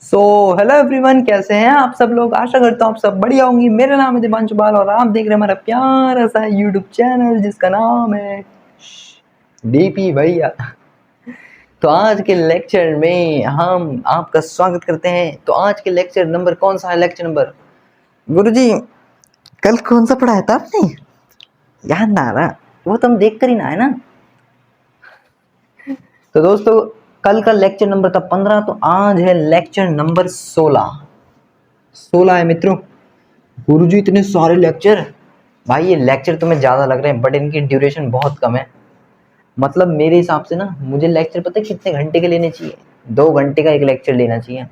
So hello everyone, कैसे हैं आप सब लोग। आशा करता हूँ आप सब बढ़िया होंगी। मेरा नाम है दिपांशु बाल और आप देख रहे हैं हमारा प्यारा सा यूट्यूब चैनल जिसका नाम है डीपी भैया। तो आज के लेक्चर में हम आपका स्वागत करते हैं। तो आज के लेक्चर नंबर कौन सा है? लेक्चर नंबर गुरुजी कल कौन सा पढ़ाया था आपने? याद ना आ रहा, वो तो हम देख कर ही ना है ना। तो दोस्तों कल का लेक्चर नंबर था 15, तो आज है लेक्चर नंबर 16 है मित्रों। गुरुजी इतने सारे लेक्चर, भाई ये लेक्चर तुम्हें ज़्यादा लग रहे हैं बट इनकी ड्यूरेशन बहुत कम है। मतलब मेरे हिसाब से ना मुझे लेक्चर पता है कितने घंटे के लेने चाहिए? 2 घंटे का एक लेक्चर लेना चाहिए,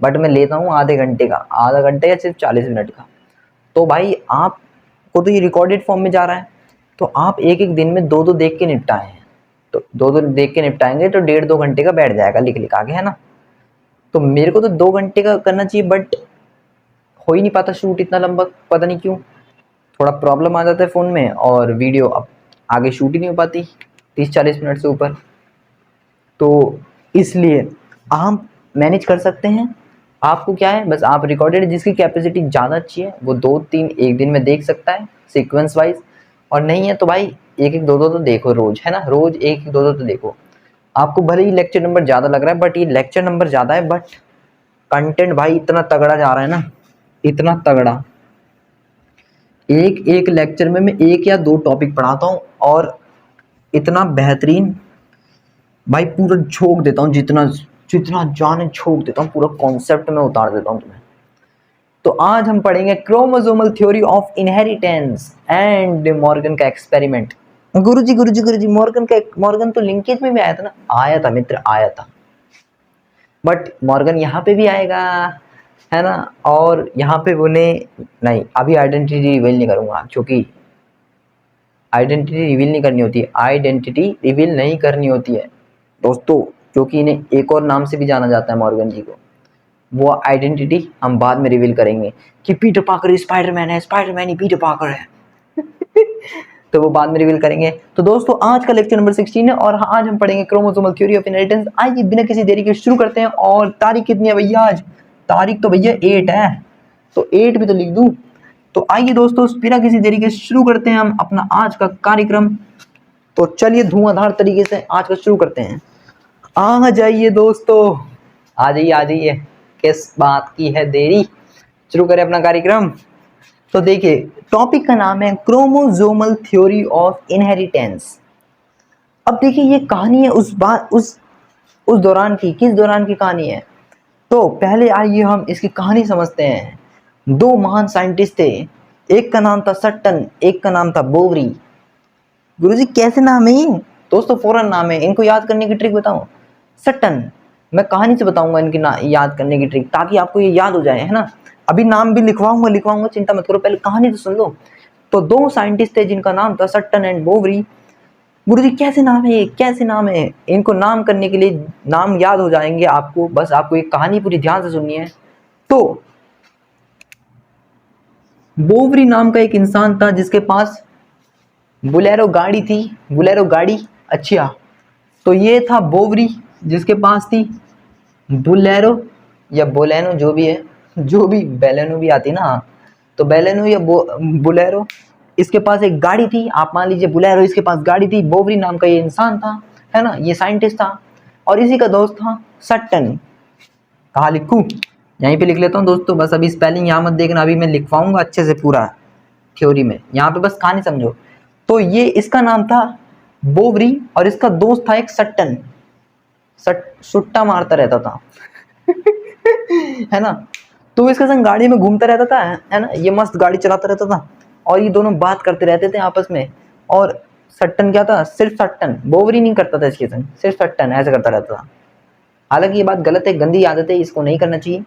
बट मैं लेता हूँ आधे घंटे का, आधा घंटे या सिर्फ 40 मिनट का। तो भाई आपको तो ये रिकॉर्डेड फॉर्म में जा रहा है, तो आप एक एक दिन में दो दो देख के निपटाए हैं। तो दो दो देख के निपटाएंगे तो 1.5-2 घंटे का बैठ जाएगा लिख लिखा के, है ना। तो मेरे को तो 2 घंटे का करना चाहिए, बट हो ही नहीं पाता शूट इतना लंबा, पता नहीं क्यों। थोड़ा प्रॉब्लम आ जाता है फ़ोन में और वीडियो अब आगे शूट ही नहीं हो पाती 30-40 मिनट से ऊपर। तो इसलिए आप मैनेज कर सकते हैं। आपको क्या है, बस आप रिकॉर्डेड जिसकी कैपेसिटी ज़्यादा अच्छी है वो 2-3 एक दिन में देख सकता है सीक्वेंस वाइज, और नहीं है तो भाई एक एक दो दो तो देखो रोज, है ना। रोज एक एक दो दो तो देखो। आपको भले ही लेक्चर नंबर ज़्यादा लग रहा है, बट ये लेक्चर नंबर ज़्यादा है बट कंटेंट भाई इतना तगड़ा जा रहा है ना, इतना तगड़ा। एक एक लेक्चर में मैं 1 या 2 टॉपिक पढ़ाता हूँ और इतना बेहतरीन भाई पूरा झोंक देता हूँ, जितना जितना जाने झोंक देता हूँ, पूरा कॉन्सेप्ट में उतार देता हूँ तुम्हें। तो आज हम पढ़ेंगे chromosomal theory of inheritance and Morgan का एक्सपेरिमेंट। गुरुजी मॉर्गन तो लिंकेज में भी आया था ना। आया था मित्र, आया था, बट मॉर्गन यहाँ पे भी आएगा, है ना। और यहाँ पे उन्हें नहीं, अभी आइडेंटिटी रिवील नहीं करूँगा क्योंकि आइडेंटिटी रिवील नहीं करनी होती है, आइडेंटिटी रिवील नहीं करनी होती है दोस्तों, क्योंकि इन्हें एक और नाम से भी जाना जाता है मॉर्गन जी को। वो आइडेंटिटी हम बाद में रिवील करेंगे कि पीटर पार्कर स्पाइडरमैन है, स्पाइडरमैन ही पीटर पार्कर है। तो वो बाद में रिवील करेंगे। तो दोस्तों आज का लेक्चर नंबर 16 है और आज हम पढ़ेंगे क्रोमोसोमल थ्योरी ऑफ इनहेरिटेंस। आइए बिना किसी देरी के शुरू करते हैं। और तारीख कितनी है भैया आज? तारीख तो भैया 8 है, तो 8 भी तो लिख दूं। तो आइए दोस्तों बिना किसी देरी के शुरू करते हैं हम अपना आज का कार्यक्रम। तो चलिए धुआंधार तरीके से आज का शुरू करते हैं। आ जाइए दोस्तों, आ जाइए आ जाइए, किस बात की है देरी, शुरू करें अपना कार्यक्रम। तो देखिए टॉपिक का नाम है क्रोमोसोमल थ्योरी ऑफ इनहेरिटेंस। अब देखिए ये कहानी है उस दौरान की, किस दौरान की कहानी है। तो पहले आइए हम इसकी कहानी समझते हैं। 2 महान साइंटिस्ट थे, एक का नाम था सट्टन, एक का नाम था बोवरी। गुरुजी कैसे नाम है ये? दोस्तों फॉरेन नाम है, इनको याद करने की ट्रिक बताऊं। सट्टन, मैं कहानी से बताऊंगा इनकी याद करने की ट्रिक, ताकि आपको ये याद हो जाए, है ना। अभी नाम भी लिखवाऊंगा, चिंता मत करो, पहले कहानी तो सुन लो। तो 2 साइंटिस्ट थे जिनका नाम था सट्टन एंड बोवरी। गुरुजी कैसे नाम है ये, कैसे नाम है? इनको नाम करने के लिए नाम याद हो जाएंगे आपको, बस आपको ये कहानी पूरी ध्यान से सुननी है। तो बोवरी नाम का एक इंसान था जिसके पास बुलेरो गाड़ी थी, बुलेरो गाड़ी। अच्छा, तो ये था बोवरी जिसके पास थी बुलेरो या बोलेनो, जो भी है, जो भी, बेलेनो भी आती ना, तो बेलेनो या बुलेरो, इसके पास एक गाड़ी थी। आप मान लीजिए बुलेरो, इसके पास गाड़ी थी। बोवरी नाम का ये इंसान था, है ना, ये साइंटिस्ट था। और इसी का दोस्त था सट्टन। कहाँ लिखूं? यहीं पे लिख लेता हूँ दोस्तों, बस अभी स्पेलिंग यहाँ मत देखना, अभी मैं लिखवाऊंगा अच्छे से पूरा थ्योरी में, यहाँ पे बस कहानी समझो। तो ये इसका नाम था बोवरी और इसका दोस्त था एक सट्टन। सुट्टा मारता रहता था है ना। तो इसके संग गाड़ी में घूमता रहता था, है ना, ये मस्त गाड़ी चलाता रहता था और ये दोनों बात करते रहते थे आपस में। और सट्टन क्या था, सिर्फ सट्टन, बोवरी नहीं करता था इसके संग, सिर्फ सट्टन ऐसे करता रहता था। हालांकि ये बात गलत है, गंदी आदत है, इसको नहीं करना चाहिए,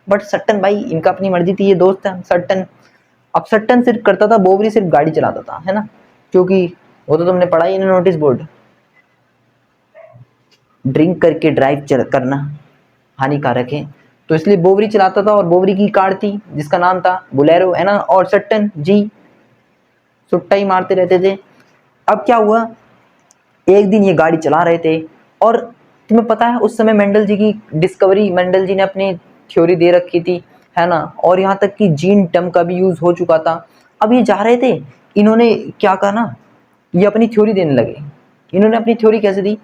बट सट्टन भाई इनका अपनी मर्जी थी, ये दोस्त है सट्टन। अब सट्टन सिर्फ करता था, बोवरी सिर्फ गाड़ी चलाता था, है ना, क्योंकि वो तो तुमने पढ़ा ही ना नोटिस बोर्ड, ड्रिंक करके ड्राइव करना हानिकारक है। तो इसलिए बोवरी चलाता था और बोवरी की कार थी जिसका नाम था बुलेरो, है ना, और सट्टन जी सुट्टा ही मारते रहते थे। अब क्या हुआ, एक दिन ये गाड़ी चला रहे थे और तुम्हें पता है उस समय मेंडल जी की डिस्कवरी, मेंडल जी ने अपने थ्योरी दे रखी थी, है ना, और यहाँ तक कि जीन टर्म का भी यूज हो चुका था। अब ये जा रहे थे, इन्होंने क्या कहा ना, ये अपनी थ्योरी देने लगे। इन्होंने अपनी थ्योरी कैसे दी,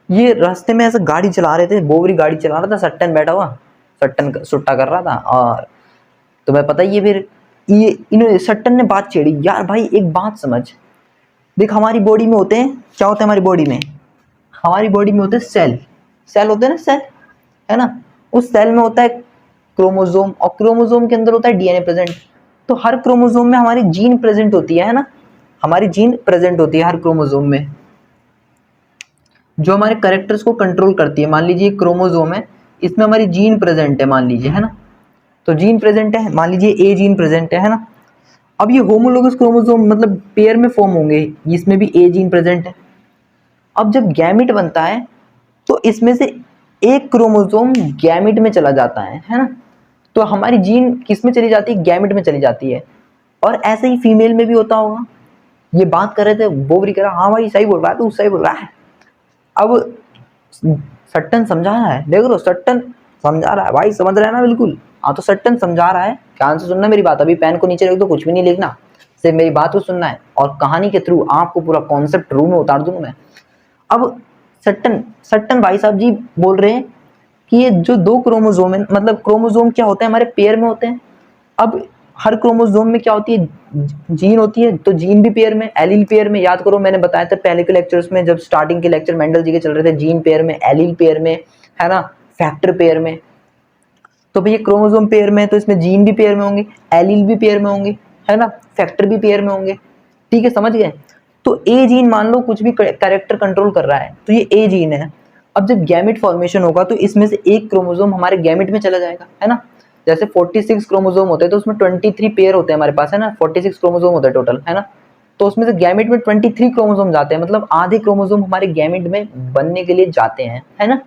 ये रास्ते में ऐसे गाड़ी चला रहे थे, बोवरी गाड़ी चला रहा था, सट्टन बैठा हुआ, सट्टन सुट्टा कर रहा था। और तुम्हें पता ही है फिर ये इन्होंने सट्टन ने बात छेड़ी, यार भाई एक बात समझ, देख हमारी बॉडी में होते हैं, क्या होता है हमारी बॉडी में, हमारी बॉडी में होते हैं सेल, सेल होते हैं ना, सेल, है ना, उस सेल में होता है क्रोमोसोम, और क्रोमोसोम के अंदर होता है डीएनए प्रेजेंट। तो हर क्रोमोसोम में हमारी जीन प्रेजेंट होती है ना, हमारी जीन प्रेजेंट होती है हर क्रोमोसोम में, जो हमारे कैरेक्टर्स को कंट्रोल करती है। मान लीजिए क्रोमोसोम है, इसमें हमारी जीन प्रेजेंट है, मान लीजिए, है ना, तो जीन प्रेजेंट है, मान लीजिए ए जीन प्रेजेंट है ना। अब ये होमोलोगस क्रोमोसोम मतलब पेयर में फॉर्म होंगे, इसमें भी ए जीन प्रेजेंट है। अब जब गैमिट बनता है तो इसमें से एक क्रोमोसोम गैमिट में चला जाता है ना, तो हमारी जीन किस में चली जाती है, गैमिट में चली जाती है। और ऐसे ही फीमेल में भी होता होगा। ये बात कर रहे थे, बोवरी कह रहा हाँ भाई सही बोल रहा है तू, सही बोल रहा है। अब सट्टन समझा रहा है, देख लो सट्टन समझा रहा है भाई, समझ रहा है ना बिल्कुल। हाँ तो सट्टन समझा रहा है, ध्यान से सुनना मेरी बात, अभी पेन को नीचे रख दो, कुछ भी नहीं लिखना, सिर्फ मेरी बात को सुनना है, और कहानी के थ्रू आपको पूरा कॉन्सेप्ट रूम में उतार दूंगा मैं। अब सट्टन सट्टन भाई साहब जी बोल रहे हैं कि ये जो दो क्रोमोसोम है, मतलब क्रोमोसोम क्या होते हैं, हमारे पेयर में होते हैं। अब हर क्रोमोसोम में क्या होती है, जीन होती है, तो जीन भी पेयर में, एलील पेयर में। याद करो मैंने बताया था पहले के लेक्चर्स में, जब स्टार्टिंग के लेक्चर मेंडल जी के चल रहे थे, जीन पेयर में, एलील पेयर में, है ना, फैक्टर पेयर में। तो भैया क्रोमोसोम पेयर में है तो इसमें जीन भी पेयर में होंगे, एलील भी पेयर में होंगे, है ना, फैक्टर भी पेयर में होंगे। ठीक है, समझ गए। तो ए जीन मान लो कुछ भी कैरेक्टर कंट्रोल कर रहा है, तो ये ए जीन है। अब जब गैमेट फॉर्मेशन होगा तो इसमें से एक क्रोमोसोम हमारे गैमेट में चला जाएगा, है ना। जैसे 46 क्रोमोसोम होते हैं तो उसमें 23 पेयर होते हैं हमारे पास, है ना, 46 क्रोमोसोम होते हैं टोटल, है ना। तो उसमें से गैमेट में 23 क्रोमोसोम जाते हैं, मतलब आधे क्रोमोसोम हमारे गैमेट में बनने के लिए जाते हैं, है ना।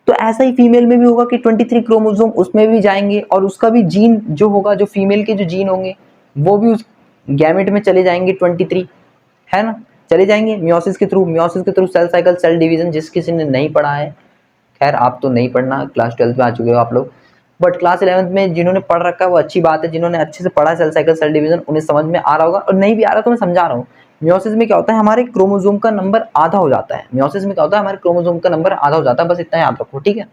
तो ऐसा ही फीमेल में भी होगा कि 23 क्रोमोसोम उसमें भी जाएंगे, और उसका भी जीन जो होगा, जो फीमेल के जो जीन होंगे वो भी उस गैमेट में चले जाएंगे 23, है ना, चले जाएंगे मियोसिस के थ्रू। मियोसिस के through cell cycle, cell division, जिस किसी ने नहीं पढ़ा है, खैर आप तो नहीं पढ़ना, क्लास 12 में आ चुके हो आप लोग, बट क्लास 11 में जिन्होंने पढ़ रखा है वो अच्छी बात है, जिन्होंने अच्छे से पढ़ा सेल साइकिल, सेल डिवीजन, उन्हें समझ में आ रहा होगा, और नहीं भी आ रहा तो मैं समझा रहा हूँ। मियोसिस में क्या होता है, हमारे क्रोमोसोम का नंबर आधा हो जाता है। मियोसिस में क्या होता है, हमारे क्रोमोसोम का नंबर आधा हो जाता है, बस इतना याद रखो, ठीक है।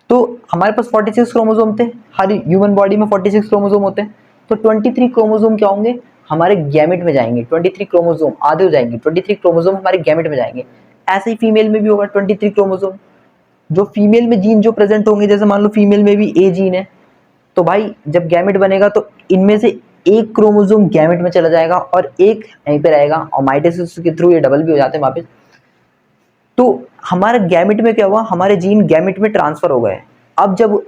तो हमारे पास 46 क्रोमोसोम थे, हर ह्यूमन बॉडी में 46 क्रोमोसोम होते हैं, तो 23 क्रोमोसोम क्या होंगे, हमारे गैमेट में जाएंगे। 23 क्रोमोसोम आधे हो जाएंगे, 23 क्रोमोसोम हमारे गैमेट में जाएंगे। ऐसे ही फीमेल में भी होगा 23 क्रोमोसोम, जो फीमेल में जीन जो प्रेजेंट होंगे, जैसे मान लो फीमेल में भी ए जीन है, तो भाई जब गैमेट बनेगा तो इनमें से एक क्रोमोसोम गैमेट में चला जाएगा और एक यहीं पे रहेगा, और माइटोसिस के थ्रू ये डबल भी हो जाते हैं वापस। तो हमारे गैमेट में क्या हुआ, हमारे जीन गैमेट में ट्रांसफर हो गए। अब जब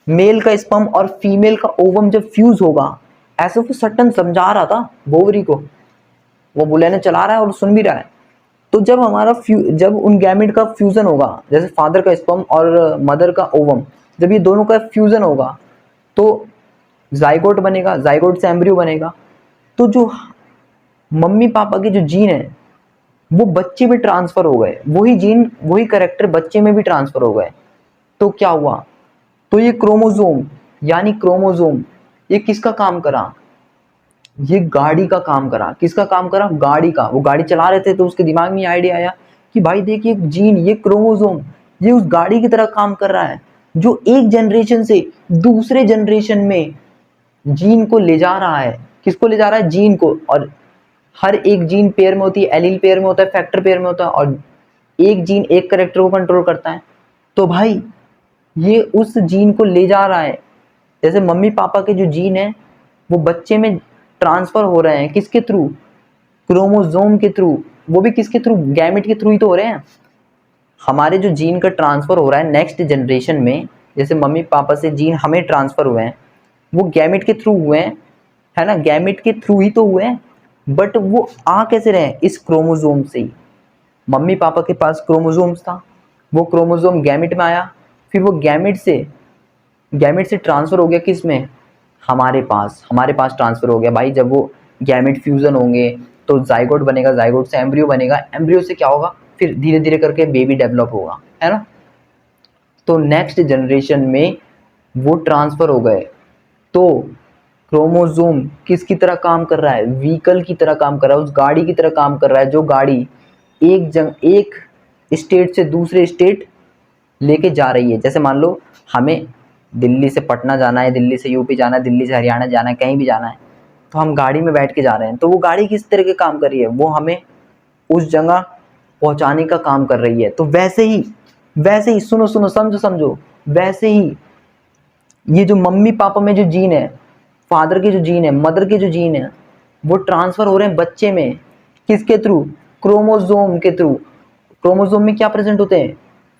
मेल का स्पर्म और फीमेल का ओवम जब फ्यूज होगा, ऐसे वो सट्टन समझा रहा था बोवरी को, वो बुलेने चला रहा है और सुन भी रहा है। तो जब हमारा जब उन गैमेट का फ्यूजन होगा, जैसे फादर का स्पर्म और मदर का ओवम, जब ये दोनों का फ्यूजन होगा तो जाइगोट बनेगा, जाइगोट से एम्ब्रियो बनेगा। तो जो मम्मी पापा के जो जीन है वो बच्चे में ट्रांसफर हो गए, वही जीन वही कैरेक्टर बच्चे में भी ट्रांसफर हो गए। तो क्या हुआ, तो ये क्रोमोसोम, यानी क्रोमोसोम ये किसका काम करा, ये गाड़ी का काम करा। किसका काम करा, गाड़ी का। वो गाड़ी चला रहे थे तो उसके दिमाग में आइडिया आया कि भाई देखिए जीन, ये क्रोमोसोम, ये उस गाड़ी की तरह काम कर रहा है, जो एक जनरेशन से दूसरे जनरेशन में जीन को ले जा रहा है। किसको ले जा रहा है, जीन को। और हर एक जीन पेयर में होती है, एलील पेयर में होता है, फैक्टर पेयर में होता है, और एक जीन एक कैरेक्टर को कंट्रोल करता है। तो भाई ये उस जीन को ले जा रहा है, जैसे मम्मी पापा के जो जीन है वो बच्चे में ट्रांसफर हो रहे हैं, किसके थ्रू, क्रोमोसोम के थ्रू। वो भी किसके थ्रू, गैमेट के थ्रू ही तो हो रहे हैं। हमारे जो जीन का ट्रांसफर हो रहा है नेक्स्ट जनरेशन में, जैसे मम्मी पापा से जीन हमें ट्रांसफर हुए हैं, वो गैमेट के थ्रू हुए हैं, है ना, गैमेट के थ्रू ही तो हुए हैं। बट वो आ कैसे रहे, इस क्रोमोसोम से ही। मम्मी पापा के पास क्रोमोसोम्स था, वो क्रोमोसोम गैमेट में आया, फिर वो गैमेट से ट्रांसफर हो गया किस में, हमारे पास ट्रांसफर हो गया। भाई जब वो गैमेट फ्यूजन होंगे तो जाइगोट बनेगा, जाइगोट से एम्ब्रियो बनेगा, एम्ब्रियो से क्या होगा, फिर धीरे धीरे करके बेबी डेवलप होगा, है ना। तो नेक्स्ट जनरेशन में वो ट्रांसफर हो गए। तो क्रोमोसोम किसकी तरह काम कर रहा है? व्हीकल की तरह काम कर रहा है, उस गाड़ी की तरह काम कर रहा है जो गाड़ी एक स्टेट से दूसरे स्टेट लेके जा रही है। जैसे मान लो हमें दिल्ली से पटना जाना है, दिल्ली से यूपी जाना है, दिल्ली से हरियाणा जाना है, कहीं भी जाना है, तो हम गाड़ी में बैठ के जा रहे हैं। तो वो गाड़ी किस तरह के काम कर रही है? वो हमें उस जगह पहुंचाने का काम कर रही है। तो वैसे ही सुनो सुनो, समझो समझो, वैसे ही ये जो मम्मी पापा में जो जीन है, फादर के जो जीन है, मदर के जो जीन है, वो ट्रांसफर हो रहे हैं बच्चे में। किसके थ्रू? क्रोमोसोम के थ्रू। क्रोमोसोम में क्या प्रेजेंट होते हैं?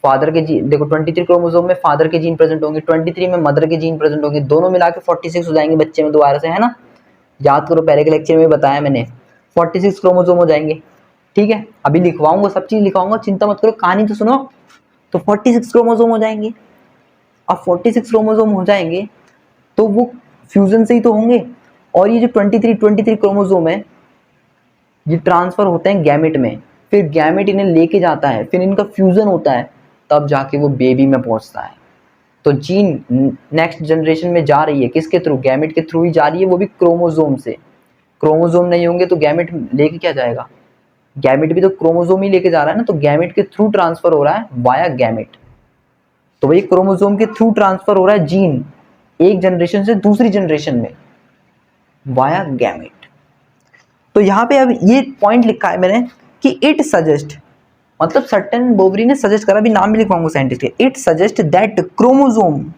फादर के जीन। देखो 23 क्रोमोसोम में फादर के जीन प्रेजेंट होंगे, 23 में मदर के जीन प्रेजेंट होंगे, दोनों मिला के 46 हो जाएंगे बच्चे में दोबारा से, है ना? याद करो, पहले के लेक्चर में बताया मैंने, 46 क्रोमोसोम हो जाएंगे। ठीक है, अभी लिखवाऊंगा, सब चीज लिखवाऊंगा, चिंता मत करो, कहानी तो सुनो। तो 46 क्रोमोसोम हो जाएंगे। अब 46 क्रोमोसोम हो जाएंगे तो वो फ्यूजन से ही तो होंगे। और ये जो 23 क्रोमोसोम है, ये ट्रांसफर होते हैं गैमेट में, फिर गैमेट इन्हें लेके जाता है, फिर इनका फ्यूजन होता है, तब जाके वो बेबी में पहुंचता है। तो जीन नेक्स्ट जनरेशन में जा रही है किसके थ्रू? गैमेट के थ्रू ही जा रही है, वो भी क्रोमोसोम से। क्रोमोसोम नहीं होंगे तो गैमेट लेके क्या जाएगा? गैमेट भी तो क्रोमोसोम ही लेके जा रहा है ना, तो गैमेट के थ्रू ट्रांसफर हो रहा है वाया गैमेट। तो वही क्रोमोसोम के थ्रू ट्रांसफर हो रहा है जीन एक जनरेशन से दूसरी जनरेशन में वाया गैमेट। तो यहाँ पे अब ये पॉइंट लिखा है मैंने कि इट सजेस्ट, मतलब सर्टेन बोवरी ने सजेस्ट करा, अभी नाम भी लिखवाऊंगा साइंटिस्ट के। It suggest that chromosome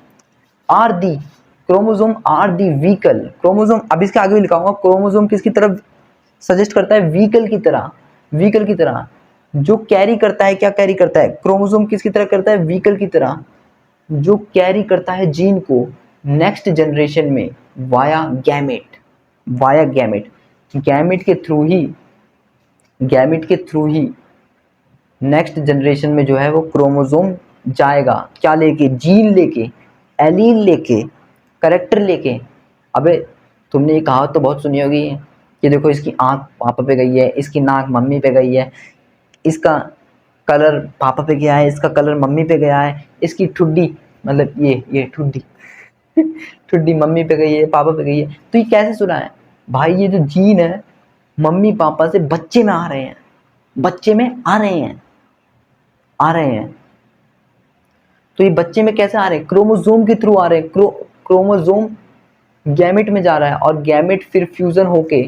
are the vehicle. Chromosome, अब इसके आगे भी लिखाऊंगा, क्रोमोसोम किसकी तरफ सजेस्ट करता है? व्हीकल की तरह। व्हीकल की तरह जो कैरी करता है, क्या कैरी करता है? क्रोमोसोम किसकी तरह करता है? व्हीकल की तरह, जो कैरी करता है जीन को नेक्स्ट जनरेशन में via gamete. Via gamete, gamete के थ्रू ही नेक्स्ट जनरेशन में जो है वो क्रोमोसोम जाएगा, क्या लेके? जीन लेके, एलील लेके, करेक्टर लेके। अबे तुमने ये कहावत तो बहुत सुनी होगी कि देखो इसकी आंख पापा पे गई है, इसकी नाक मम्मी पे गई है, इसका कलर पापा पे गया है, इसका कलर मम्मी पे गया है, इसकी ठुड्डी, मतलब ये ठुड्डी ठुड्डी मम्मी पे गई है, पापा पे गई है। तो ये कैसे सुना है भाई? ये जो जीन है मम्मी पापा से बच्चे में आ रहे हैं, बच्चे में आ रहे हैं। तो ये बच्चे में कैसे आ रहे हैं? क्रोमोसोम के थ्रू आ रहे हैं। क्रोमोसोम गैमेट में जा रहा है और गैमेट फिर फ्यूजन होके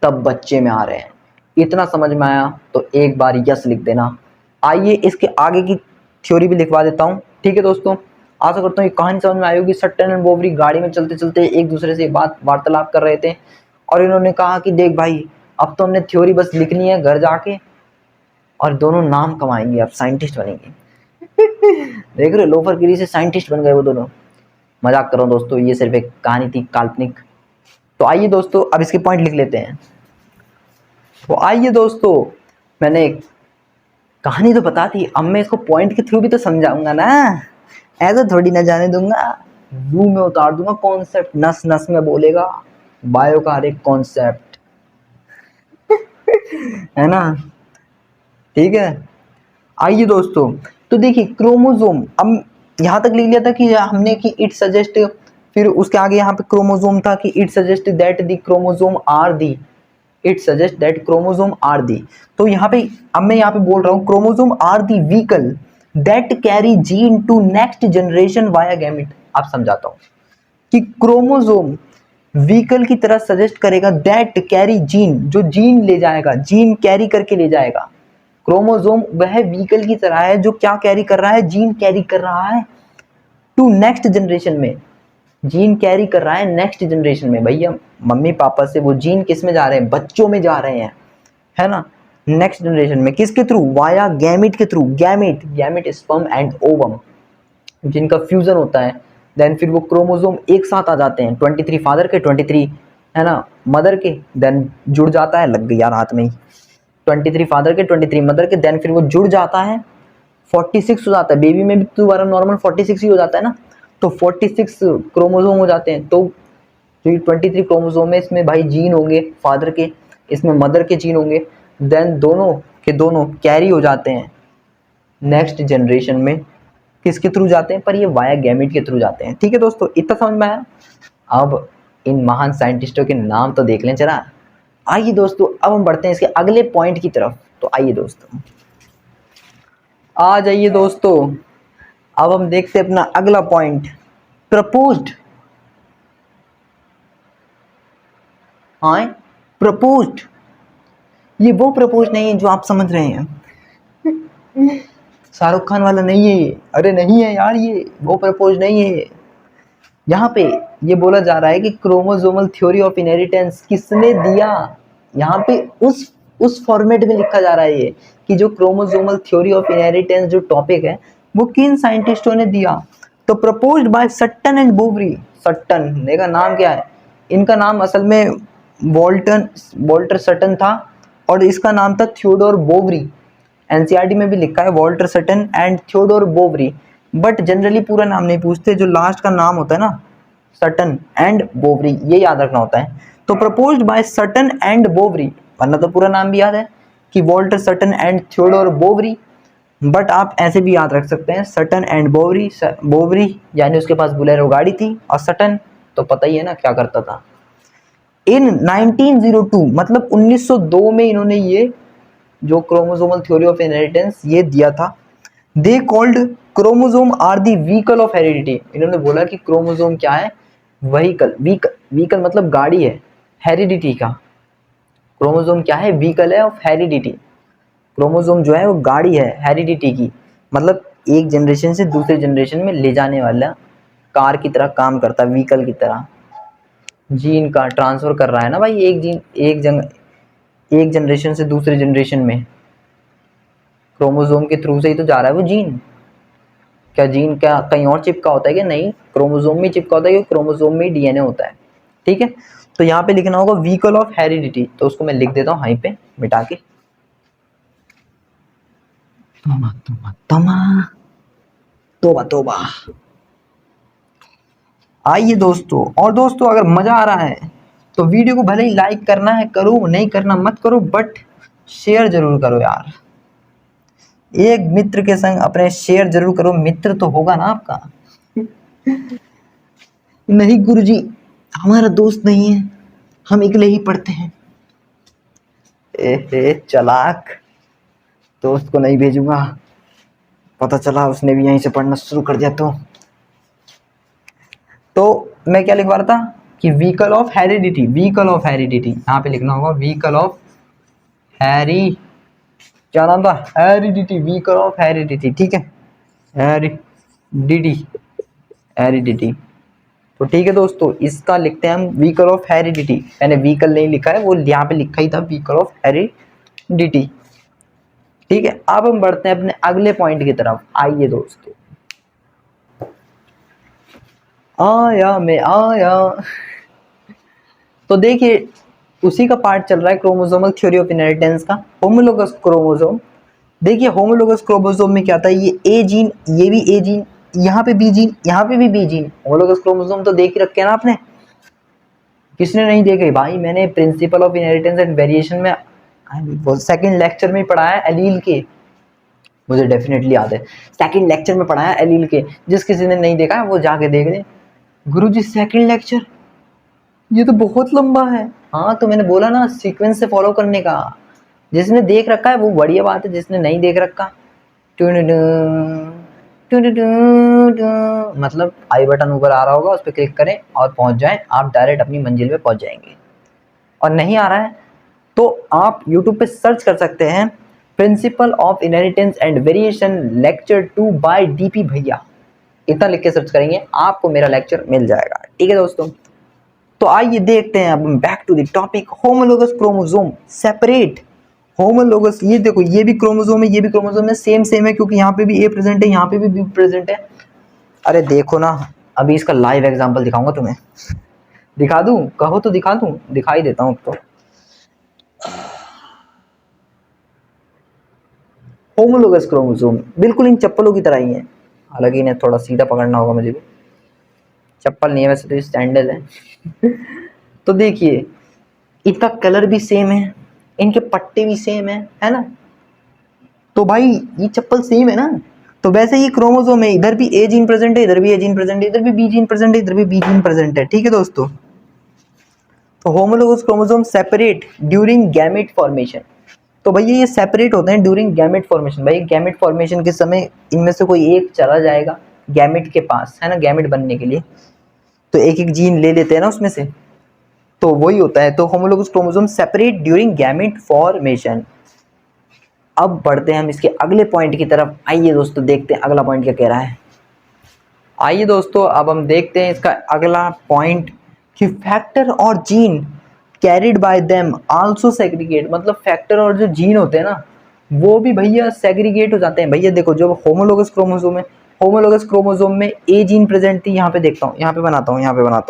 तब बच्चे में आ रहे हैं। इतना समझ में आया तो एक बार यस लिख देना। आइए इसके आगे की थ्योरी भी लिखवा देता हूँ। ठीक है दोस्तों, आशा करता हूँ ये कहानी समझ में आई होगी। सट्टन एंड बोवरी गाड़ी में चलते चलते एक दूसरे से बात वार्तालाप कर रहे थे और इन्होंने कहा कि देख भाई, अब तो हमने थ्योरी बस लिखनी है घर जाके, और दोनों नाम कमाएंगे, अब साइंटिस्ट बनेंगे। देख रहे, लोफरगिरी से साइंटिस्ट बन गए वो दोनों। मजाक कर रहा हूँ दोस्तों, ये सिर्फ एक कहानी थी काल्पनिक। तो आइए दोस्तों अब इसके पॉइंट लिख लेते हैं। तो आइए दोस्तों, मैंने कहानी तो बता दी, अब मैं इसको पॉइंट के थ्रू भी तो समझाऊंगा ना, ऐसा थोड़ी ना जाने दूंगा। रूह में उतार दूंगा कॉन्सेप्ट, नस नस में बोलेगा बायो का हर एक कॉन्सेप्ट। है ना? ठीक है, आइए दोस्तों। तो देखिए क्रोमोसोम, अब यहाँ तक लिख लिया था कि हमने कि इट सजेस्ट, फिर उसके आगे यहाँ पे क्रोमोसोम था कि it suggest that the chromosome are the, it suggest that chromosome are the. तो यहाँ पे अब मैं यहाँ पे बोल रहा हूँ chromosome are the vehicle that carry gene to next generation via gamete. आप समझाता हूँ कि क्रोमोसोम व्हीकल की तरह सजेस्ट करेगा दैट कैरी जीन, जो जीन ले जाएगा, जीन कैरी करके ले जाएगा। क्रोमोसोम वह व्हीकल की तरह है जो क्या कैरी कर रहा है? जीन कैरी कर रहा है टू नेक्स्ट जनरेशन में, जीन कैरी कर रहा है नेक्स्ट जनरेशन में। भैया मम्मी पापा से वो जीन किस में जा रहे हैं? बच्चों में जा रहे हैं, है ना? नेक्स्ट जनरेशन में किसके थ्रू? वाया गैमेट के through. Gamete sperm and ovum, जिनका फ्यूजन होता है, देन फिर वो क्रोमोसोम एक साथ आ जाते हैं, 23 फादर के, 23 है ना मदर के, देन जुड़ जाता है, लग गई यार हाथ में ही, 23 फादर के, 23 मदर के, देन फिर वो जुड़ जाता है, 46 हो जाता है। बेबी में भी दोबारा नॉर्मल 46 ही हो जाता है ना, तो 46 क्रोमोसोम हो जाते हैं। तो जो 23 क्रोमोसोम है इसमें भाई जीन होंगे फादर के, इसमें मदर के जीन होंगे, देन दोनों के दोनों कैरी हो जाते हैं नेक्स्ट जनरेशन में किसके थ्रू जाते हैं, पर ये वाया गैमेट के थ्रू जाते हैं। ठीक है दोस्तों, इतना समझ में आया। अब इन महान साइंटिस्टों के नाम तो देख लें जरा। आइए दोस्तों, अब हम बढ़ते हैं इसके अगले पॉइंट की तरफ। तो आइए दोस्तों, आ जाइए दोस्तों, अब हम देखते हैं अपना अगला पॉइंट, प्रपोज्ड। हाँ, प्रपोज्ड, ये वो प्रपोज नहीं है जो आप समझ रहे हैं, शाहरुख खान वाला नहीं है ये। अरे नहीं है यार, ये वो प्रपोज नहीं है। यहाँ पे ये बोला जा रहा है कि क्रोमोसोमल थ्योरी ऑफ इनहेरिटेंस किसने दिया। यहाँ पे उस फॉर्मेट में लिखा जा रहा है ये कि जो क्रोमोसोमल थ्योरी ऑफ इनहेरिटेंस जो टॉपिक है वो किन साइंटिस्टों ने दिया। तो प्रपोज्ड बाय सट्टन एंड बोवरी। सट्टन, देखा नाम क्या है, इनका नाम असल में वॉल्टर सटन था और इसका नाम था थियोडोर बोवरी। एनसीईआरटी में भी लिखा है Walter Sutton and Theodore Boveri, but generally पूरा नाम नहीं पूछते, जो लास्ट का नाम होता है ना, सटन एंड बोवरी, ये याद रखना होता है। तो proposed by Sutton and Boveri, वरना तो पूरा नाम भी याद है कि Walter Sutton and Theodore Boveri, but आप ऐसे भी याद रख सकते हैं सटन एंड बोवरी। बोवरी यानी उसके पास बुलेरो गाड़ी थी, और सटन तो पता ही है ना क्या करता था। इन 1902 मतलब 1902 में इन्होंने ये जो क्रोमोसोमल थ्योरी ऑफ इनहेरिटेंस ये दिया था। They called chromosome are the vehicle of heredity. इन्होंने बोला कि क्रोमोसोम क्या है, व्हीकल, व्हीकल मतलब गाड़ी है हेरिडिटी का। क्रोमोसोम क्या है, व्हीकल है ऑफ हेरिडिटी। क्रोमोसोम जो है वो गाड़ी है हेरिडिटी की, मतलब एक जनरेशन से दूसरे जनरेशन में ले जाने वाला कार की तरह काम करता है, व्हीकल की तरह। जीन का ट्रांसफर कर रहा है ना भाई, एक जनरेशन से दूसरे जनरेशन में क्रोमोसोम के थ्रू से ही तो जा रहा है वो जीन। क्या जीन क्या कहीं और चिपका होता है क्या? नहीं, क्रोमोसोम में चिपका होता है, क्योंकि क्रोमोसोम में डीएनए होता है। ठीक है, तो यहाँ पे लिखना होगा व्हीकल ऑफ हेरिडिटी, तो उसको मैं लिख देता हूँ यहीं पे मिटा के। तोबा तोबा। आइए दोस्तों, और दोस्तों अगर मजा आ रहा है तो वीडियो को भले ही लाइक करना है करो, नहीं करना मत करो, बट शेयर जरूर करो यार। एक मित्र के संग अपने शेयर जरूर करो, मित्र तो होगा ना आपका। नहीं गुरुजी, हमारा दोस्त नहीं है, हम अकेले ही पढ़ते हैं। ए चालाक, दोस्त को नहीं भेजूंगा, पता चला उसने भी यहीं से पढ़ना शुरू कर दिया तो मैं क्या लिखवा रहा था कि vehicle of heredity, vehicle of heredity, यहाँ पे लिखना होगा व्हीकल ऑफ हैरी, क्या नाम था, हेरिडिटी, व्हीकल ऑफ हेरिडिटी। ठीक है, हेरिडिटी, हेरिडिटी। तो ठीक है दोस्तों, इसका लिखते हैं हम व्हीकल ऑफ हेरिडिटी। मैंने व्हीकल नहीं लिखा है, वो यहाँ पे लिखा ही था व्हीकल ऑफ हेरिडिटी। ठीक है, अब हम बढ़ते हैं अपने अगले पॉइंट की तरफ। आइए दोस्तों, आया मैं आया। तो देखिए, उसी का पार्ट चल रहा है क्रोमोसोमल थ्योरी ऑफ इनहेरिटेंस का, होमोलोगस क्रोमोसोम। देखिए होमोलोगस क्रोमोसोम में क्या आता है, ये ए जीन, ये भी ए जीन, यहाँ पे बी जीन, यहाँ पे भी बी जीन। होमोलोगस क्रोमोसोम तो देख ही रखे हैं ना आपने, किसने नहीं देखे भाई? मैंने principal of inheritance and variation में सेकंड लेक्चर में पढ़ाया एलील के, मुझे डेफिनेटली याद है, सेकंड लेक्चर में पढ़ाया एलील के। जिस किसी ने नहीं देखा है वो जाके देख ले। गुरुजी सेकंड लेक्चर, ये तो बहुत लंबा है। हाँ तो मैंने बोला ना सीक्वेंस से फॉलो करने का। जिसने देख रखा है वो बढ़िया बात है, जिसने नहीं देख रखा मतलब आई बटन ऊपर आ रहा होगा, उस पर क्लिक करें और पहुंच जाएं, आप डायरेक्ट अपनी मंजिल पे पहुंच जाएंगे। और नहीं आ रहा है तो आप YouTube पे सर्च कर सकते हैं principle of inheritance and variation lecture 2 by DP भैया, इतना लिख के सर्च करेंगे आपको मेरा लेक्चर मिल जाएगा। ठीक है दोस्तों, तो आइए देखते हैं अब back to the topic, homologous chromosome separate. Homologous, ये देखो ये भी क्रोमोसोम है, ये भी क्रोमोसोम है, सेम सेम है, क्योंकि यहाँ पे भी ए प्रेजेंट है, यहाँ पे भी बी प्रेजेंट है। अरे देखो ना, अभी इसका लाइव एग्जांपल दिखाऊंगा तुम्हें। दिखा दूं? कहो तो दिखा दूं, दिखाई देता हूँ तो। होमोलोगस क्रोमोसोम बिल्कुल इन चप्पलों की तरह ही है, हालांकि इन्हें थोड़ा सीधा पकड़ना होगा मुझे भी, चप्पल नहीं है वैसे तो ये सैंडल है। तो देखिए इनका कलर भी सेम है, इनके पट्टे भी सेम है ना? तो भाई ये चप्पल सेम है ना, तो वैसे ही क्रोमोसोम है, इधर भी ए जीन प्रेजेंट है, इधर भी ए जीन प्रेजेंट है, इधर भी बी जीन प्रेजेंट है, इधर भी बी जीन प्रेजेंट है। ठीक है दोस्तों, तो homologous chromosome separate during gamete formation. तो भैया ये सेपरेट होते हैं ड्यूरिंग गैमेट फॉर्मेशन। भाई गैमेट फॉर्मेशन के समय इनमें से कोई एक चला जाएगा गैमेट के पास, है ना, गैमेट बनने के लिए, तो एक एक जीन ले लेते हैं ना उसमें से, तो वही होता है। तो homologous chromosome separate during gamete formation. अब बढ़ते हैं हम इसके अगले पॉइंट की तरफ। आइए दोस्तों देखते हैं अगला पॉइंट क्या कह रहा है। आइए दोस्तों अब हम देखते हैं इसका अगला पॉइंट कि फैक्टर और gene carried by them also segregate. मतलब फैक्टर और जो जीन होते हैं ना वो भी भैया सेग्रीगेट हो जाते हैं। भैया देखो जो होमोलोगस क्रोमोसोम है, होमोलोगस क्रोमोसोम में ए जीन प्रेजेंट थी, यहाँ पे देखता हूँ, यहाँ पे बनाता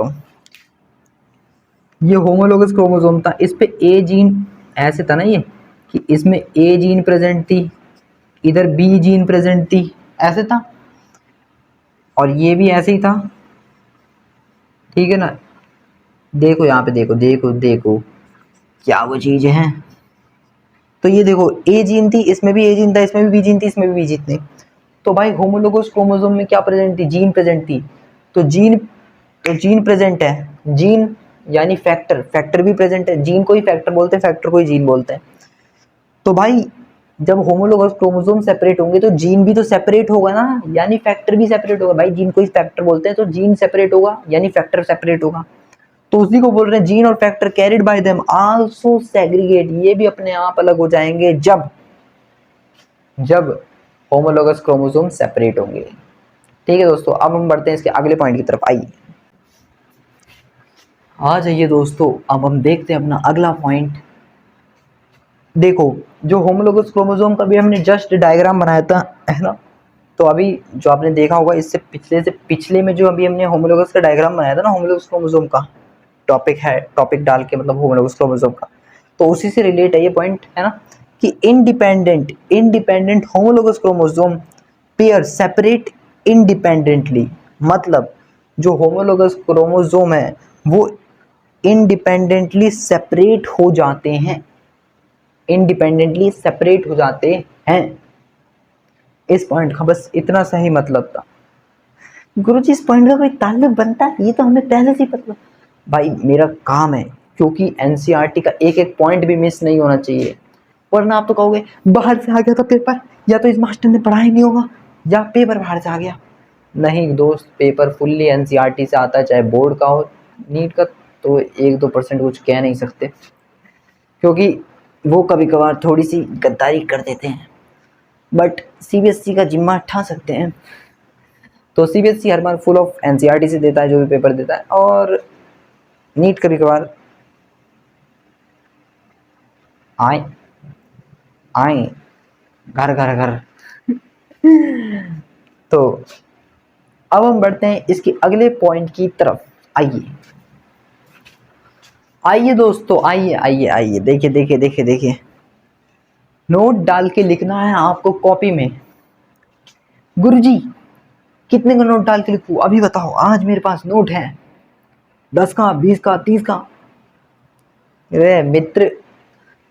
हूँ, ये होमोलोगस क्रोमोसोम था, इस पे ए जीन ऐसे था ना ये कि इसमें ए जीन प्रेजेंट थी, इधर बी जीन प्रेजेंट थी, ऐसे था, और ये भी ऐसे ही था। ठीक है ना, देखो यहाँ पे देखो देखो देखो क्या वो चीज है। तो ये देखो ए जीन थी, इसमें भी ए जीन था, इसमें भी बी जीन थी, इसमें भी बी जीन थी। तो भाई होमोलोगस क्रोमोसोम में क्या प्रेजेंट थी, जीन प्रेजेंट थी। तो जीन प्रेजेंट है, जीन यानी फैक्टर, फैक्टर भी प्रेजेंट है। जीन को ही फैक्टर बोलते हैं, फैक्टर को ही जीन बोलते हैं। तो भाई जब होमोलोगस क्रोमोसोम सेपरेट होंगे तो जीन भी तो सेपरेट होगा ना, यानी फैक्टर भी सेपरेट होगा। भाई जीन को ही फैक्टर बोलते हैं, तो जीन सेपरेट होगा यानी फैक्टर सेपरेट होगा। तो उसी को बोल रहे हैं जीन और factor carried by them also segregate, ये भी अपने आप अलग हो जाएंगे जब होमोलोगस क्रोमोसोम सेपरेट होंगे। ठीक है दोस्तों, अब हम बढ़ते हैं इसके अगले पॉइंट की तरफ। आइए आ जाइए दोस्तों, अब हम देखते हैं अपना अगला पॉइंट। देखो जो होमोलोगस क्रोमोसोम का भी हमने जस्ट डायग्राम बनाया था, है ना, तो अभी जो आपने देखा होगा इससे पिछले में जो अभी हमने होमोलोगस का डायग्राम बनाया था ना, होमोलोगस क्रोमोसोम का टॉपिक है, टॉपिक डाल के मतलब होमोलोगस क्रोमोसोम का, तो उसी से रिलेट है ये पॉइंट, है ना, कि independent homologous chromosome pair separate independently. मतलब जो होमोलोगस क्रोमोसोम है वो इंडिपेंडेंटली सेपरेट हो जाते हैं, इंडिपेंडेंटली सेपरेट हो जाते हैं। इस पॉइंट का बस इतना सही मतलब था। गुरुजी इस पॉइंट का कोई ताल्लुक बनता है, ये तो हमें पहले से ही पता। भाई मेरा काम है, क्योंकि एनसीईआरटी का एक एक पॉइंट भी मिस नहीं होना चाहिए, वरना आप तो कहोगे बाहर से आ गया था पेपर, या तो इस मास्टर ने पढ़ाया नहीं होगा, या पेपर बाहर से आ गया। नहीं दोस्त, पेपर फुल्ली एनसीईआरटी से आता है, चाहे बोर्ड का हो नीट का, तो 1-2% कुछ कह नहीं सकते, क्योंकि वो कभी कभार थोड़ी सी गद्दारी कर देते हैं, बट सीबीएसई का जिम्मा उठा सकते हैं। तो CBSE her bar full of NCERT से देता है जो भी पेपर देता है, और नीट कभी कभार आए आए घर घर घर। तो अब हम बढ़ते हैं इसके अगले पॉइंट की तरफ। आइए दोस्तों, आइए देखिए नोट डाल के लिखना है आपको कॉपी में। गुरुजी कितने का नोट डाल के लिखूं, अभी बताओ, आज मेरे पास नोट है 10 का, 20 का, 30 का। अरे मित्र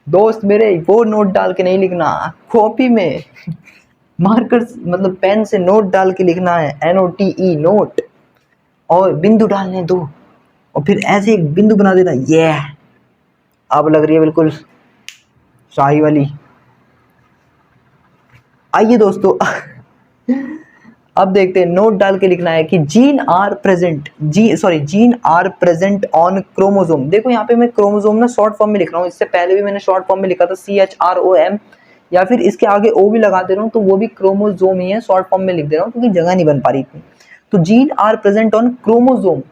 दोस्त मेरे, वो नोट डाल के नहीं लिखना, कॉपी में मार्कर मतलब पेन से नोट डाल के लिखना है, NOTE नोट, और बिंदु डालने दो, और फिर ऐसे एक बिंदु बना देना। ये अब लग रही है बिल्कुल शाही वाली। आइए दोस्तों अब देखते हैं, नोट डाल के लिखना है कि gene are present on chromosome. देखो यहाँ पे मैं क्रोमोसोम ना शॉर्ट फॉर्म में लिख रहा हूँ, इससे पहले भी मैंने शॉर्ट फॉर्म में लिखा था CHROM, या फिर इसके आगे O भी लगा दे रहा हूँ, तो वो भी क्रोमोसोम ही है, शॉर्ट फॉर्म में लिख दे रहा हूँ क्योंकि जगह नहीं बन पा रही थी। तो gene are present on chromosome.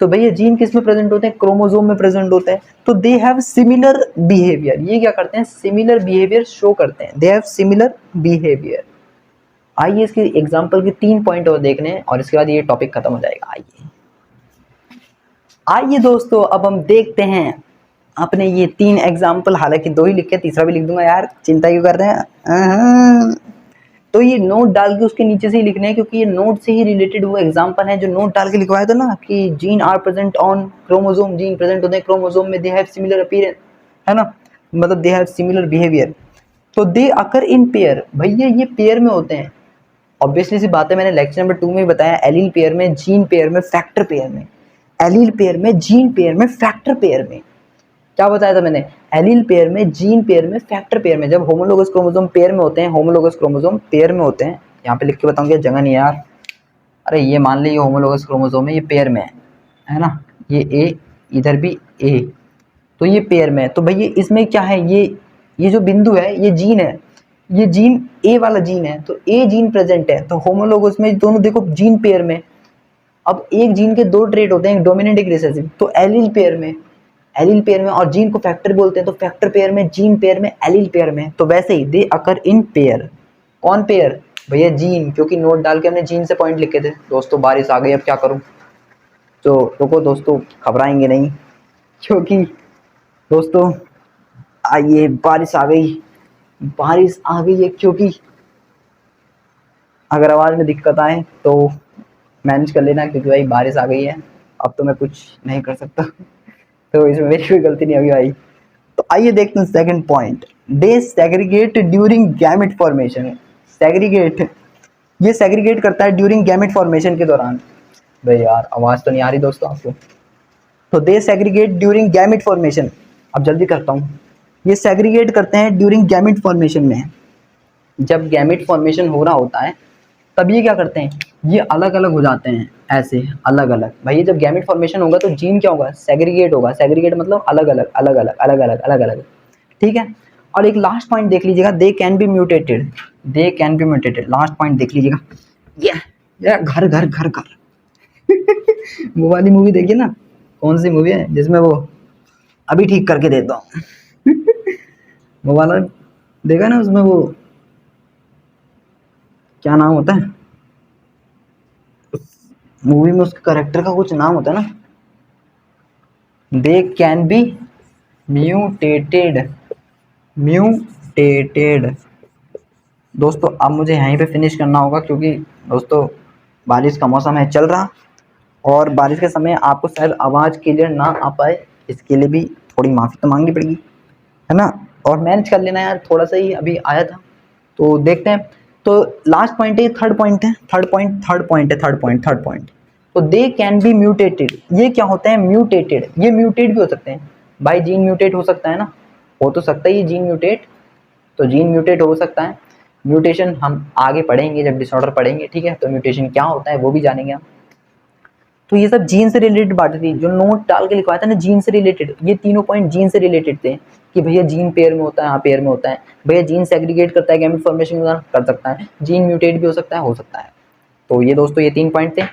तो भैया जीन किस में प्रेजेंट होते हैं, क्रोमोसोम में प्रेजेंट होते हैं। तो दे हैव सिमिलर बिहेवियर, ये क्या करते हैं, सिमिलर बिहेवियर शो करते हैं, दे हैव सिमिलर बिहेवियर। आइए इसके एग्जाम्पल के 3 पॉइंट और देखने हैं, और इसके बाद ये टॉपिक खत्म हो जाएगा। आइए दोस्तों, अब हम देखते हैं अपने ये 3 एग्जाम्पल, हालांकि 2 ही लिखे, तीसरा भी लिख दूंगा यार, चिंता क्यों कर रहे हैं। तो ये नोट डाल के उसके नीचे से ही लिखने हैं, क्योंकि ये नोट से ही रिलेटेड वो एग्जाम्पल है जो नोट डाल के लिखवाया था ना, कि gene are present on chromosome, gene present होते हैं क्रोमोसोम में, दे हैव सिमिलर अपीयरेंस, है ना, मतलब दे हैव सिमिलर बिहेवियर। तो दे अकर इन पेयर, भैया ये पेयर में होते हैं। ऑब्वियसली सी बात है, मैंने लेक्चर नंबर 2 में बताया, एलील पेयर में, जीन पेयर में, फैक्टर पेयर में। एलील पेयर में, जीन पेयर में, फैक्टर पेयर में। क्या बताया था मैंने? एलील पेयर में, जीन पेयर में, फैक्टर पेयर में। जब होमोलोगस क्रोमोसोम पेयर में होते हैं, होमोलोगस क्रोमोसोम पेयर में होते हैं, यहाँ पे लिख के बताऊंगा, जगह नहीं है यार। अरे ये मान ली ये होमोलोगस क्रोमोसोम है, ये पेयर में है ना, ये ए, इधर भी ए, तो ये पेयर में है। तो भैया इसमें क्या है, ये जो बिंदु है ये जीन है, ये जीन ए वाला जीन है, तो ए जीन प्रेजेंट है। तो होमोलोगस में दोनों देखो जीन पेयर में। अब एक जीन के दो ट्रेट होते हैं, एक डोमिनेंट एक रिसेसिव, तो एलील पेयर में, एलील पेयर में, और जीन को फैक्टर बोलते हैं, तो फैक्टर पेयर में, जीन पेयर में, एलील पेयर में। तो वैसे ही दे अकर इन पेयर। कौन पेयर? भैया जीन, क्योंकि नोट डाल के हमने जीन से पॉइंट लिखे थे। दोस्तों बारिश आ गई, अब क्या करूं? तो रुको दोस्तों, घबराएंगे नहीं, क्योंकि दोस्तों आइए, बारिश आ गई, बारिश आ गई है। क्योंकि अगर आवाज़ में दिक्कत आए तो मैनेज कर लेना, क्योंकि भाई बारिश आ गई है, अब तो मैं कुछ नहीं कर सकता। तो इसमें मेरी कोई गलती नहीं होगी भाई। तो आइए देखते हैं second point, they segregate during gamete formation. Segregate, ये सेग्रीगेट करता है ड्यूरिंग गैमेट फॉर्मेशन के दौरान। भाई यार आवाज़ तो नहीं आ रही दोस्तों आपको। तो दे सेग्रीगेट ड्यूरिंग गैमेट फॉर्मेशन, अब जल्दी करता हूँ। ये सेग्रीगेट करते हैं ड्यूरिंग गैमेट फॉर्मेशन में। जब गैमेट फॉर्मेशन हो रहा होता है तब ये क्या करते हैं, ये अलग अलग हो जाते हैं, ऐसे अलग अलग। भाई जब गैमेट फॉर्मेशन होगा तो जीन क्या होगा, सेग्रीगेट होगा। सेग्रीगेट मतलब अलग अलग अलग अलग अलग अलग अलग अलग, ठीक है। और एक लास्ट पॉइंट देख लीजिएगा, they can be mutated, they can be mutated. Last point देख लीजिएगा, ये घर घर घर घर वो वाली मूवी देखिए ना, कौन सी मूवी है जिसमें वो, अभी ठीक करके देता हूँ वो वाला देखा ना, उसमें वो क्या नाम होता है मूवी में, उसके करेक्टर का कुछ नाम होता है ना, they can be mutated, mutated. दोस्तों अब मुझे यहीं पे फिनिश करना होगा, क्योंकि दोस्तों बारिश का मौसम है चल रहा, और बारिश के समय आपको शायद आवाज़ क्लियर ना आ पाए, इसके लिए भी थोड़ी माफ़ी तो मांगनी पड़ेगी, है ना। और मैनेज कर लेना यार, थोड़ा सा ही अभी आया था, तो देखते हैं। तो लास्ट पॉइंट है, थर्ड पॉइंट है, थर्ड पॉइंट। तो दे कैन बी म्यूटेटेड, ये क्या होता है, म्यूटेटेड। ये म्यूटेट भी हो सकते हैं भाई, जीन म्यूटेट हो सकता है ना, हो तो सकता है ये जीन म्यूटेट, तो जीन म्यूटेट हो सकता है। म्यूटेशन हम आगे पढ़ेंगे जब डिसऑर्डर पढ़ेंगे, ठीक है, तो म्यूटेशन क्या होता है वो भी जानेंगे हम। तो ये सब जीन से रिलेटेड बातें थी, जो नोट डाल के लिखवाया था ना, जीन से रिलेटेड, ये तीनों पॉइंट जीन से रिलेटेड थे, कि भैया जीन पेयर में होता है, हाँ पेयर में होता है, भैया जीन सेग्रीगेट करता है गैमेट फॉर्मेशन के दौरान, कर सकता है, जीन म्यूटेट भी हो सकता है, हो सकता है। तो ये दोस्तों ये 3 पॉइंट थे।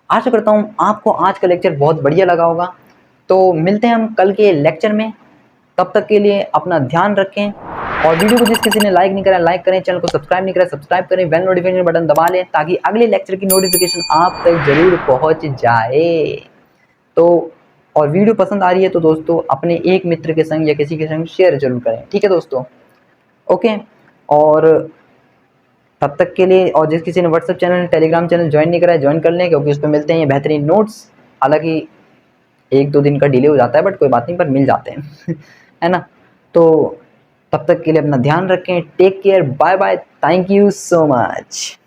आशा करता हूँ आपको आज का लेक्चर बहुत बढ़िया लगा होगा। तो मिलते हैं हम कल के लेक्चर में, तब तक के लिए अपना ध्यान रखें, और वीडियो को जिस किसी ने लाइक नहीं करा लाइक करें, चैनल को सब्सक्राइब नहीं करा सब्सक्राइब करें, बेल नोटिफिकेशन बटन दबा लें, ताकि अगले लेक्चर की नोटिफिकेशन आप तक जरूर पहुंच जाए। तो और वीडियो पसंद आ रही है तो दोस्तों अपने एक मित्र के संग या किसी के संग शेयर जरूर करें, ठीक है दोस्तों, ओके। और तब तक के लिए, और जिस किसी ने WhatsApp channel Telegram channel join नहीं करा है ज्वाइन कर लें, क्योंकि उस पर मिलते हैं ये बेहतरीन नोट्स। हालांकि 1-2 दिन का डिले हो जाता है, बट कोई बात नहीं, पर मिल जाते हैं है ना। तो तब तक के लिए अपना ध्यान रखें, take care, bye bye, thank you so much.